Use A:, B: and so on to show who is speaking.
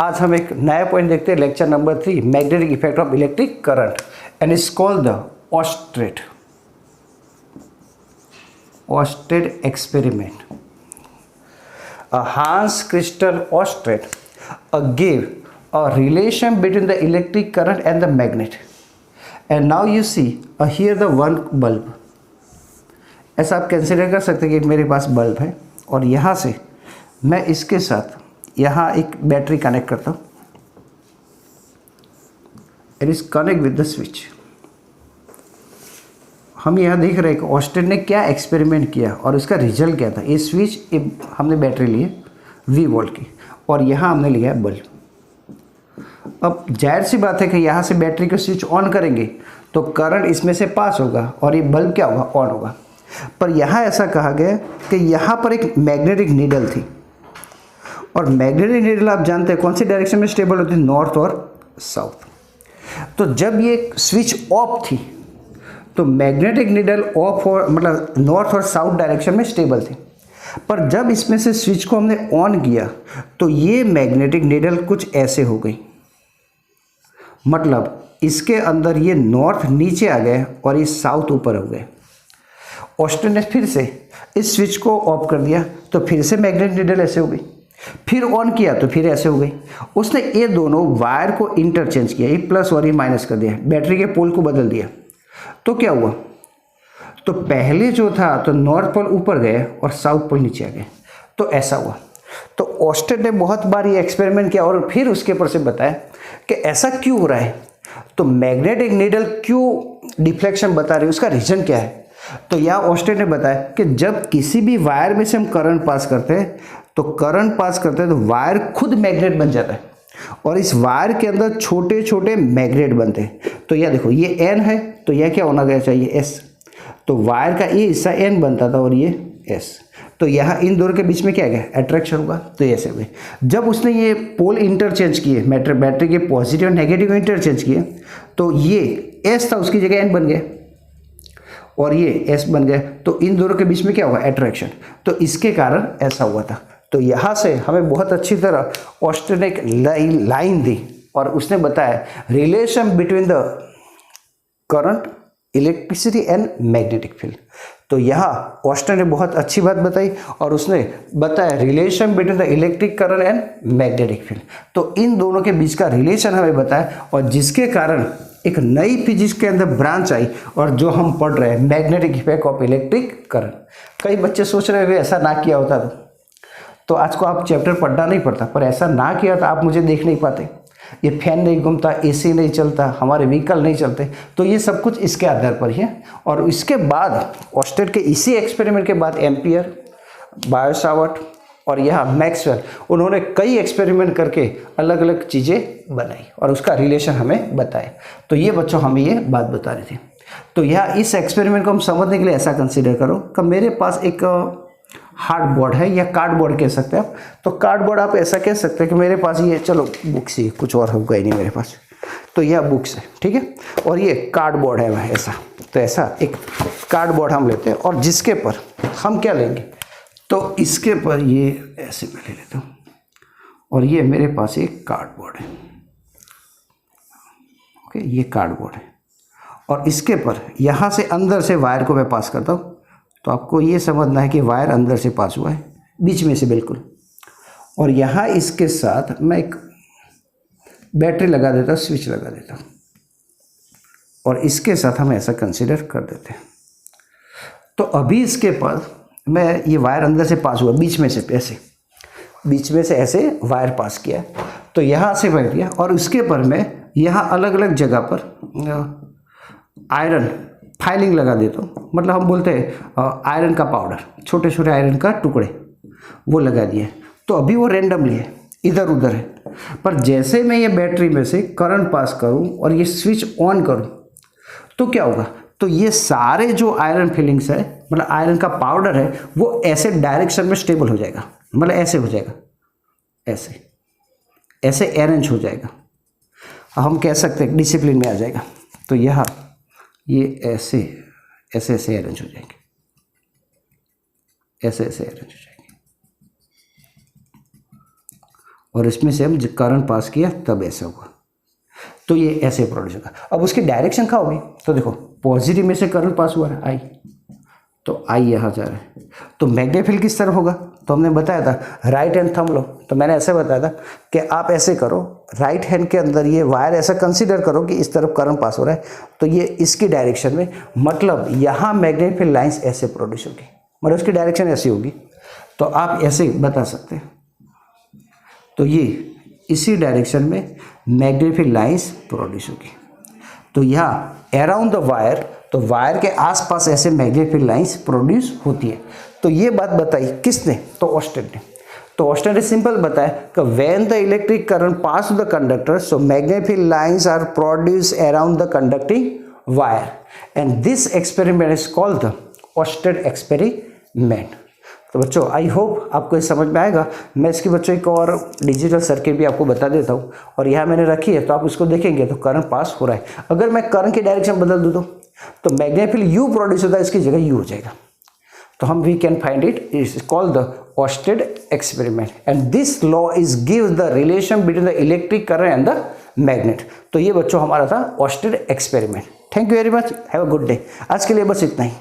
A: आज हम एक नया पॉइंट देखते हैं, lecture number 3, magnetic effect of electric current and is called the Oersted experiment. Hans Christian Oersted gave a relation between the electric current and the magnet. And now you see here the one bulb. ऐसा आप consider कर सकते हैं कि मेरे पास bulb है और यहाँ से मैं इसके साथ यहाँ एक बैटरी कनेक्ट करता हूँ. It is connect with the switch. हम यहाँ देख रहे हैं कि ऑस्टेड ने क्या एक्सपेरिमेंट किया और उसका रिजल्ट क्या था. ये स्विच, हमने बैटरी ली है V वोल्ट की और यहाँ हमने लिया है बल्ब. अब जाहिर सी बात है कि यहाँ से बैटरी को स्विच ऑन करेंगे तो करंट इसमें से पास होगा और ये बल्ब क्या होगा, ऑन होगा. पर यहाँ ऐसा कहा गया कि यहाँ पर एक मैग्नेटिक नीडल थी और मैग्नेटिक नीडल आप जानते हैं कौन सी डायरेक्शन में स्टेबल होती है, नॉर्थ और साउथ. तो जब ये स्विच ऑफ थी तो मैग्नेटिक नीडल ऑफ और मतलब नॉर्थ और साउथ डायरेक्शन में स्टेबल थी. पर जब इसमें से स्विच को हमने ऑन किया तो ये मैग्नेटिक नीडल कुछ ऐसे हो गई, मतलब इसके अंदर ये नॉर्थ नीचे आ गए और ये साउथ ऊपर हो गए. ऑस्टेड ने फिर से इस स्विच को ऑफ कर दिया तो फिर से मैग्नेटिक नीडल ऐसे हो गई, फिर ऑन किया तो फिर ऐसे हो गई. उसने ये दोनों वायर को इंटरचेंज किया, ये प्लस और ये माइनस कर दिया, बैटरी के पोल को बदल दिया. तो क्या हुआ, तो पहले जो था तो नॉर्थ पोल ऊपर गए और साउथ पोल नीचे आ गए. तो ऐसा हुआ. तो ऑस्टेड ने बहुत बार ये एक्सपेरिमेंट किया और फिर उसके ऊपर से बताया कि ऐसा क्यों हो रहा है, तो मैग्नेटिक नीडल क्यों डिफ्लेक्शन बता रही है, उसका रीजन क्या है. तो यहाँ ऑस्टेड ने बताया कि जब किसी भी वायर में से हम करंट पास करते हैं तो वायर खुद मैग्नेट बन जाता है और इस वायर के अंदर छोटे छोटे मैग्नेट बनते हैं. तो यह देखो, ये N है तो यह क्या होना चाहिए, S. तो वायर का ये हिस्सा N बनता था और ये S. तो यहाँ इन दोनों के बीच में क्या गया, अट्रैक्शन होगा. तो ऐसे हुए. जब उसने ये पोल इंटरचेंज किए, बैटरी के पॉजिटिव और नेगेटिव को इंटरचेंज किए तो ये S था उसकी जगह N बन गया और ये S बन गया. तो इन दोनों के बीच में क्या हुआ, अट्रैक्शन. तो इसके कारण ऐसा हुआ था. तो यहाँ से हमें बहुत अच्छी तरह ऑस्टेड ने एक लाइन दी और उसने बताया relation between the current, electricity and magnetic field. तो यहाँ ऑस्टेड ने बहुत अच्छी बात बताई और उसने बताया relation between the electric current and magnetic field. तो इन दोनों के बीच का रिलेशन हमें बताया और जिसके कारण एक नई फिजिक्स के अंदर ब्रांच आई और जो हम पढ़ रहे हैं, magnetic effect of electric current. कई बच्चे सोच रहे हैं ऐसा ना किया होता तो आज को आप चैप्टर पढ़ना नहीं पड़ता, पर ऐसा ना किया तो आप मुझे देख नहीं पाते, ये फैन नहीं घूमता, एसी नहीं चलता, हमारे व्हीकल नहीं चलते. तो ये सब कुछ इसके आधार पर ही है. और इसके बाद ऑस्टेड के इसी एक्सपेरिमेंट के बाद एम्पियर, बायो-सावर्ट और यहाँ मैक्सवेल, उन्होंने कई एक्सपेरिमेंट करके अलग अलग चीज़ें बनाई और उसका रिलेशन हमें बताया. तो ये बच्चों हमें ये बात बता रहे थे. तो यहाँ इस एक्सपेरिमेंट को हम समझने के लिए ऐसा कंसिडर करो कि मेरे पास एक हार्डबोर्ड है या कार्डबोर्ड कह सकते हैं आप. तो कार्डबोर्ड आप ऐसा कह सकते हैं कि मेरे पास ये, चलो बुक्स ही, कुछ और होगा ही नहीं मेरे पास, तो यह बुक्स है, ठीक है, और ये कार्डबोर्ड है वह ऐसा. तो ऐसा एक कार्डबोर्ड हम लेते हैं और जिसके पर हम क्या लेंगे, तो इसके पर ये ऐसे मैं ले लेता हूँ और ये मेरे पास एक कार्डबोर्ड है. ओके, ये कार्डबोर्ड है और इसके पर यहाँ से अंदर से वायर को मैं पास करता हूँ. तो आपको ये समझना है कि वायर अंदर से पास हुआ है, बीच में से बिल्कुल. और यहाँ इसके साथ मैं एक बैटरी लगा देता हूँ, स्विच लगा देता हूँ और इसके साथ हम ऐसा कंसीडर कर देते हैं. तो अभी इसके पास मैं ये वायर अंदर से पास हुआ, बीच में से ऐसे, बीच में से ऐसे वायर पास किया. तो यहाँ से बैठ गया और उसके पर मैं यहाँ अलग अलग जगह पर आयरन फाइलिंग लगा देता हूँ, मतलब हम बोलते हैं आयरन का पाउडर, छोटे छोटे आयरन का टुकड़े वो लगा दिए. तो अभी वो रेंडमली है, इधर उधर है. पर जैसे मैं ये बैटरी में से करंट पास करूँ और ये स्विच ऑन करूँ तो क्या होगा, तो ये सारे जो आयरन फिलिंग्स है, मतलब आयरन का पाउडर है, वो ऐसे डायरेक्शन में स्टेबल हो जाएगा, मतलब ऐसे हो जाएगा, ऐसे ऐसे अरेंज हो जाएगा. हम कह सकते हैं डिसिप्लिन में आ जाएगा. तो यहाँ ये ऐसे ऐसे ऐसे अरेंज हो जाएंगे, ऐसे ऐसे अरेंज हो जाएंगे. और इसमें से हम करंट पास किया तब ऐसा हुआ, तो ये ऐसे प्रोड्यूस होगा। अब उसकी डायरेक्शन क्या होगी, तो देखो पॉजिटिव में से करंट पास हुआ है आई, तो आई यहाँ जा रहा है, तो मैग्नेटिक फील्ड किस तरफ होगा, तो हमने बताया था राइट हैंड थंब लो, तो मैंने ऐसे बताया था कि आप ऐसे करो, राइट हैंड के अंदर ये वायर ऐसा कंसीडर करो कि इस तरफ करंट पास हो रहा है, तो ये इसकी डायरेक्शन में, मतलब यहाँ मैग्नेटिक फील्ड लाइंस ऐसे प्रोड्यूस होगी, मतलब उसकी डायरेक्शन ऐसी होगी, तो आप ऐसे बता सकते हैं, तो ये इसी डायरेक्शन में मैग्नेटिक फील्ड लाइंस प्रोड्यूस होगी। तो यहाँ अराउंड द वायर, तो वायर के आसपास ऐसे मैग्नेटिक फील्ड लाइंस प्रोड्यूस होती है। तो ये बात बताई किसने, तो ऑस्टेड ने। तो ऑस्टेड ने सिंपल बताया कि when the electric current pass to the conductor, so magnetic field lines are produce around the conducting wire, and this experiment is called the Oersted experiment. तो बच्चों आई होप आपको ये समझ में आएगा। मैं इसकी बच्चों एक और डिजिटल सर्किट भी आपको बता देता हूँ, और यहाँ मैंने रखी है, तो आप उसको देखेंगे तो करंट पास हो रहा है। अगर मैं करंट की डायरेक्शन बदल दूँ तो मैग्नेटिक फील्ड यू प्रोड्यूस होता है, इसकी जगह यू हो जाएगा। तो हम we can find it, is called the Oersted experiment, and this law is gives the relation between the electric current and the magnet. तो ये बच्चों हमारा था Oersted experiment. Thank you very much, have a good day. आज के लिए बस इतना ही।